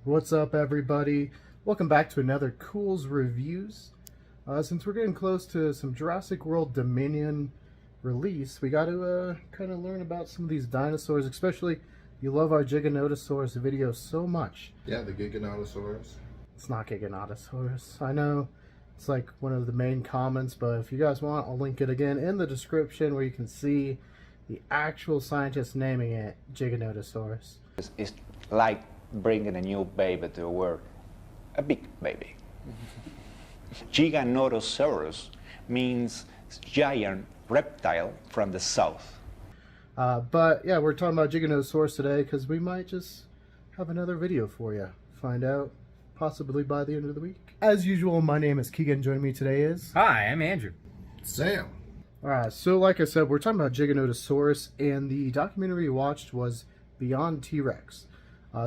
What's up, everybody? Welcome back to another Culz Reviews. Since we're getting close to some Jurassic World Dominion release, we got to kind of learn about some of these dinosaurs, especially you love our Giganotosaurus video so much. Yeah, the Giganotosaurus. It's not Giganotosaurus. I know it's like one of the main comments, but if you guys want, I'll link it again in the description where you can see the actual scientist naming it Giganotosaurus. It's like bringing a new baby to the world, a big baby. Giganotosaurus means giant reptile from the south. But yeah, we're talking about Giganotosaurus today because we might just have another video for you. Find out possibly by the end of the week. As usual, my name is Keegan. Joining me today is... Hi, I'm Andrew. Sam. Alright, so like I said, we're talking about Giganotosaurus, and the documentary we watched was Beyond T.rex.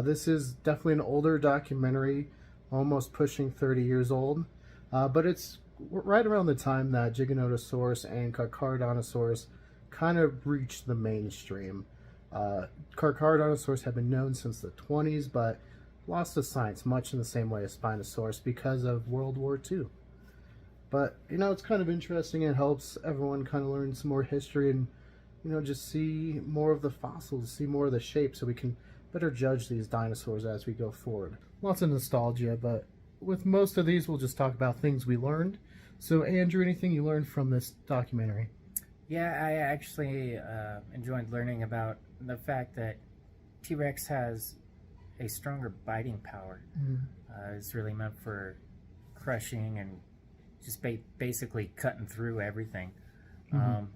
This is definitely an older documentary, almost pushing 30 years old, but it's right around the time that Giganotosaurus and Carcharodontosaurus kind of reached the mainstream. Carcharodontosaurus had been known since the 20s, but lost to science much in the same way as Spinosaurus because of World War II. But, you know, it's kind of interesting. It helps everyone kind of learn some more history and, you know, just see more of the fossils, see more of the shape so we can better judge these dinosaurs as we go forward. Lots of nostalgia, but with most of these, we'll just talk about things we learned. So, Andrew, anything you learned from this documentary? Yeah, I actually enjoyed learning about the fact that T-Rex has a stronger biting power. It's really meant for crushing and just basically cutting through everything. And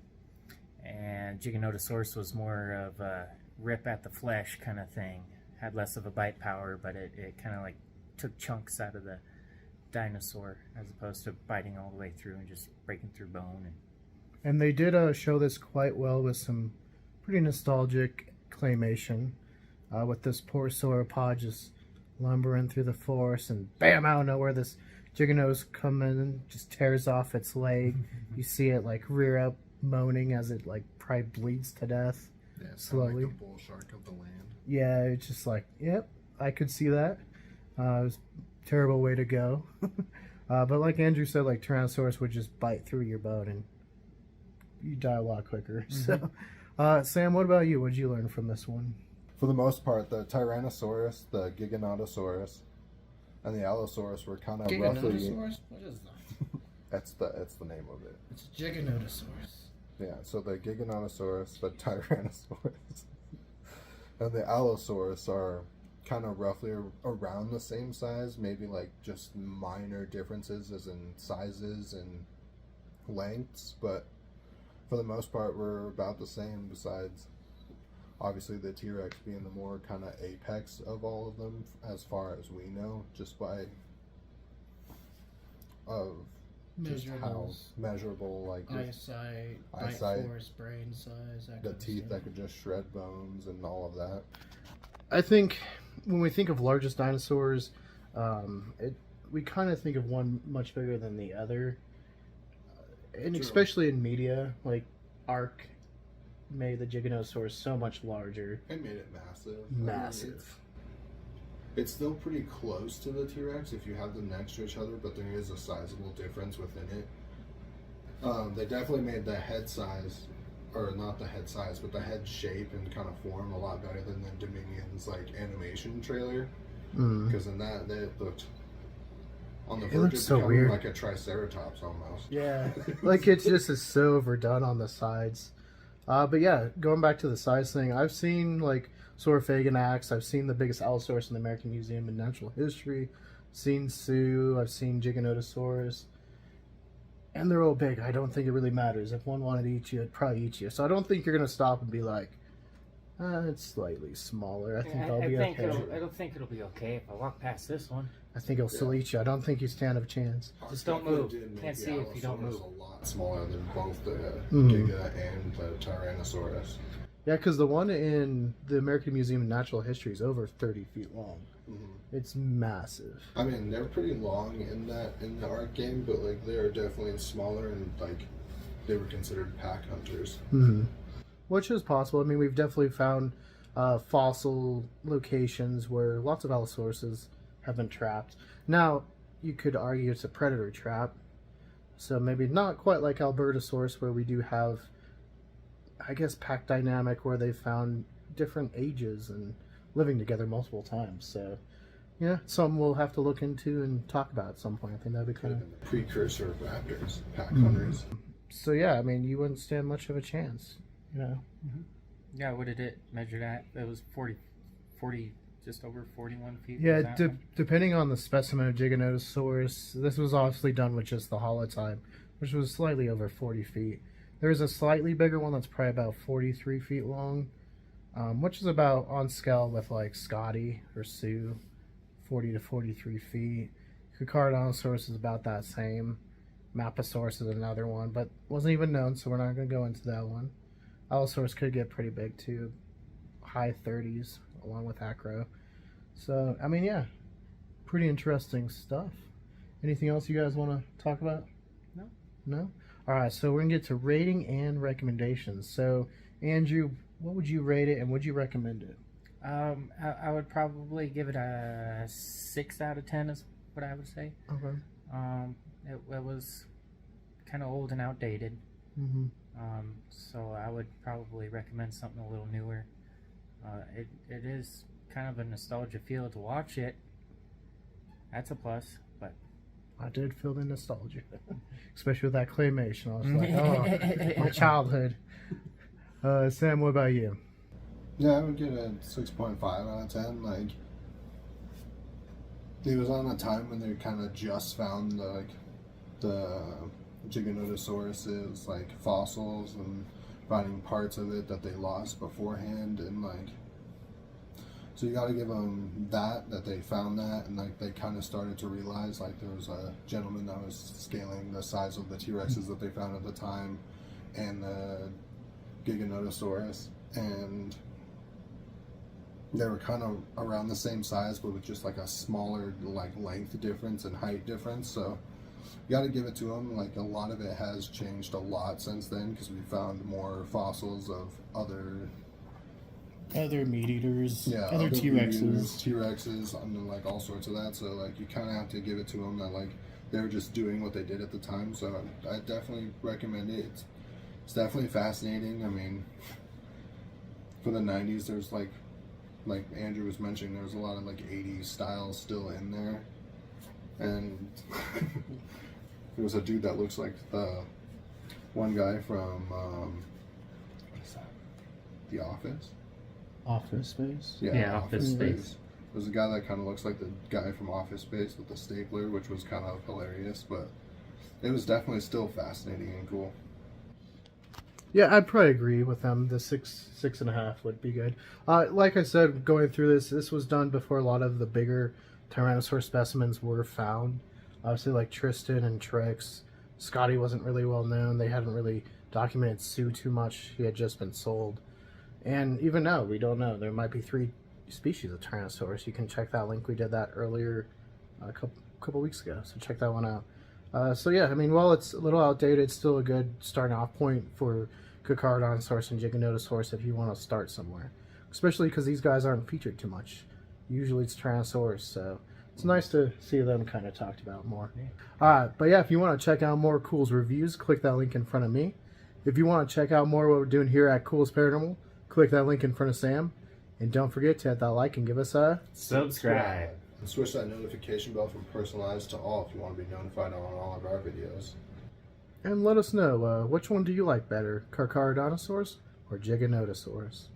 Giganotosaurus was more of a rip at the flesh kind of thing. Had less of a bite power, but it kind of like took chunks out of the dinosaur as opposed to biting all the way through and just breaking through bone. And they did show this quite well with some pretty nostalgic claymation, with this poor sauropod just lumbering through the forest, and bam, out of nowhere, this Gigano's coming and just tears off its leg. You see it like rear up, moaning as it like probably bleeds to death. Yeah, it's slowly. like the bull shark of the land. Yeah, it's just like, yep, I could see that. It was a terrible way to go. But like Andrew said, like Tyrannosaurus would just bite through your bone and you die a lot quicker. So, Sam, what about you? What did you learn from this one? For the most part, the Tyrannosaurus, the Giganotosaurus, and the Allosaurus were kind of roughly... Giganotosaurus? What is that? That's the name of it. It's Giganotosaurus. Yeah, so the Giganotosaurus, the Tyrannosaurus, and the Allosaurus are kind of roughly around the same size, maybe like just minor differences as in sizes and lengths, but for the most part we're about the same, besides obviously the T-Rex being the more kind of apex of all of them as far as we know, just by just how measurable, like eyesight, bite force, brain size, the teeth that could just shred bones and all of that. I think when we think of largest dinosaurs, we kind of think of one much bigger than the other. And True. especially in media, like ARC made the Giganotosaurus so much larger. It made it massive. Massive. I mean, it's still pretty close to the T-Rex if you have them next to each other, but there is a sizable difference within it. They definitely made the head size, or not the head size, but the head shape and kind of form a lot better than the Dominion's like animation trailer. Because in that, they looked on the verge of so becoming weird. like a Triceratops almost. Yeah, like it just is so overdone on the sides. But yeah, going back to the size thing, I've seen like Saurophaganax, I've seen the biggest Allosaurus in the American Museum of Natural History, seen Sue, I've seen Giganotosaurus, and they're all big. I don't think it really matters. If one wanted to eat you, it'd probably eat you. So I don't think you're going to stop and be like, it's slightly smaller. I think I'll be okay. I don't think it'll be okay if I walk past this one. I think it'll still eat you. I don't think you stand a chance. Just don't move. Can't see if you don't move. A lot smaller than both the Giga and the Tyrannosaurus. Yeah, because the one in the American Museum of Natural History is over 30 feet long. It's massive. I mean, they're pretty long in the art game, but like they're definitely smaller and like they were considered pack hunters. Which is possible. I mean, we've definitely found fossil locations where lots of Allosauruses have been trapped. Now, you could argue it's a predator trap, so maybe not quite like Albertosaurus, where we do have, I guess, pack dynamic where they found different ages and living together multiple times. So, yeah, some we'll have to look into and talk about at some point. I think that'd be kind of the precursor of raptors, pack hunters. So yeah, I mean, you wouldn't stand much of a chance, you know. Yeah, what did it measure at? It was 40, just over 41 feet. Yeah, depending on the specimen of Giganotosaurus, this was obviously done with just the holotype, which was slightly over 40 feet. There's a slightly bigger one that's probably about 43 feet long, which is about on scale with like Scotty or Sue, 40 to 43 feet. Carcharodontosaurus is about that same. Mapusaurus is another one, but wasn't even known, so we're not going to go into that one. Allosaurus could get pretty big too, high 30s, along with Acro. So, I mean, yeah, pretty interesting stuff. Anything else you guys want to talk about? No. No? Alright, so we're going to get to rating and recommendations. So, Andrew, what would you rate it and would you recommend it? I would probably give it a 6 out of 10 is what I would say. Okay. It was kind of old and outdated. Mm-hmm. So I would probably recommend something a little newer. It is kind of a nostalgia feel to watch it. That's a plus, but I did feel the nostalgia, especially with that claymation. I was like, oh, my childhood. Sam, what about you? Yeah, I would give it a 6.5 out of 10. Like, it was on a time when they kind of just found the Giganotosaurus like fossils and finding parts of it that they lost beforehand, and like, so you got to give them that they found that, and like they kind of started to realize like there was a gentleman that was scaling the size of the T.rexes that they found at the time and the Giganotosaurus, and they were kind of around the same size but with just like a smaller like length difference and height difference. So you got to give it to them. Like, a lot of it has changed a lot since then because we found more fossils of other meat eaters, other T-Rexes, and like all sorts of that. So like you kind of have to give it to them that like they were just doing what they did at the time. So I definitely recommend it. It's definitely fascinating. I mean, for the 90s, there's like Andrew was mentioning, there was a lot of like 80s styles still in there, and there was a dude that looks like the one guy from what is that? The Office. Office Space? Yeah, Office Space. There's a guy that kind of looks like the guy from Office Space with the stapler, which was kind of hilarious, but it was definitely still fascinating and cool. Yeah, I'd probably agree with them. The 6.5 would be good. Like I said, going through this was done before a lot of the bigger Tyrannosaur specimens were found. Obviously, like Tristan and T.rex. Scotty wasn't really well known. They hadn't really documented Sue too much. He had just been sold. And even now, we don't know. There might be 3 species of Tyrannosaurus. You can check that link. We did that earlier a couple weeks ago, so check that one out. So yeah, I mean, while it's a little outdated, it's still a good starting off point for Carcharodontosaurus and Giganotosaurus if you want to start somewhere. Especially because these guys aren't featured too much. Usually it's Tyrannosaurus, so it's nice to see them kind of talked about more. Alright, but yeah, if you want to check out more Culz Reviews, click that link in front of me. If you want to check out more what we're doing here at Culz Paranormal, click that link in front of Sam. And don't forget to hit that like and give us a subscribe. And switch that notification bell from personalized to all if you want to be notified on all of our videos. And let us know, which one do you like better, Carcharodontosaurus or Giganotosaurus?